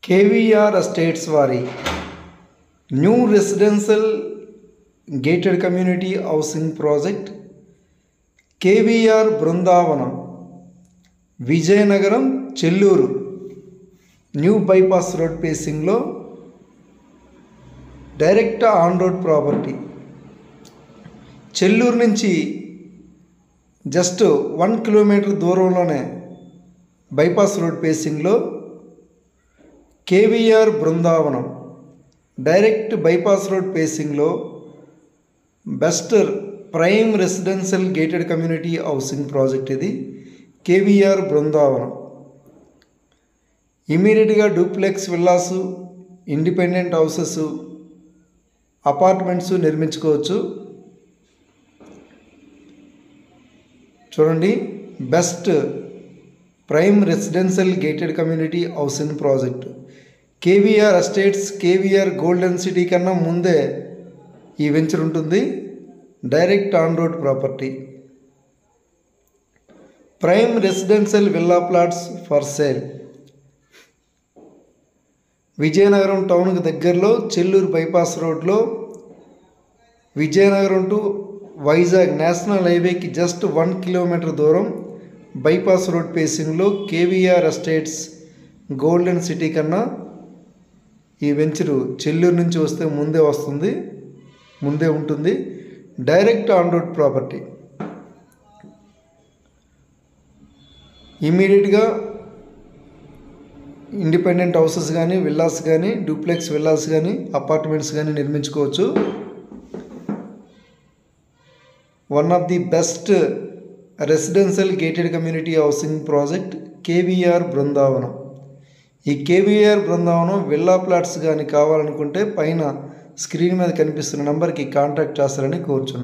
KVR estates వారి new residential gated community housing project KVR Brindavanam Vizianagaram Chelluru new bypass road పేసింగ్లో direct on road property. Chelluru నుంచి just 1 kilometre దూరంలోనే bypass road పేసింగ్లో KVR Brindavanam direct bypass road పేసింగ్లో best prime residential gated community housing project ఇది KVR Brindavanam. ఇమీడియట్గా duplex villas, independent houses, apartments నిర్మించుకోవచ్చు. చూడండి, best prime residential gated community housing project KVR estates, KVR golden city కన్నా ముందే ఈ venture ఉంటుంది. Direct on road property. Prime residential villa plots for sale. Vizianagaram టౌన్కి దగ్గరలో చెల్లూరు బైపాస్ రోడ్లో విజయనగరం టు వైజాగ్ నేషనల్ హైవేకి జస్ట్ 1 కిలోమీటర్ దూరం బైపాస్ రోడ్ పేసింగ్లో కేవీఆర్ ఎస్టేట్స్ గోల్డెన్ సిటీ కన్నా ఈ వెంచరు చెల్లూరు నుంచి వస్తే ముందే ఉంటుంది. Direct on road property. ఇమీడియట్గా ఇండిపెండెంట్ హౌసెస్ కానీ, విల్లాస్ కానీ, డూప్లెక్స్ విల్లాస్ కానీ, అపార్ట్మెంట్స్ కానీ నిర్మించుకోవచ్చు. One of the best residential gated community housing project KVR Brindavanam. ఈ కేవీఆర్ బృందావనం విల్లా ప్లాట్స్ కానీ కావాలనుకుంటే పైన స్క్రీన్ మీద కనిపిస్తున్న నెంబర్కి కాంటాక్ట్ చేస్తారని కోరుచున్నాను.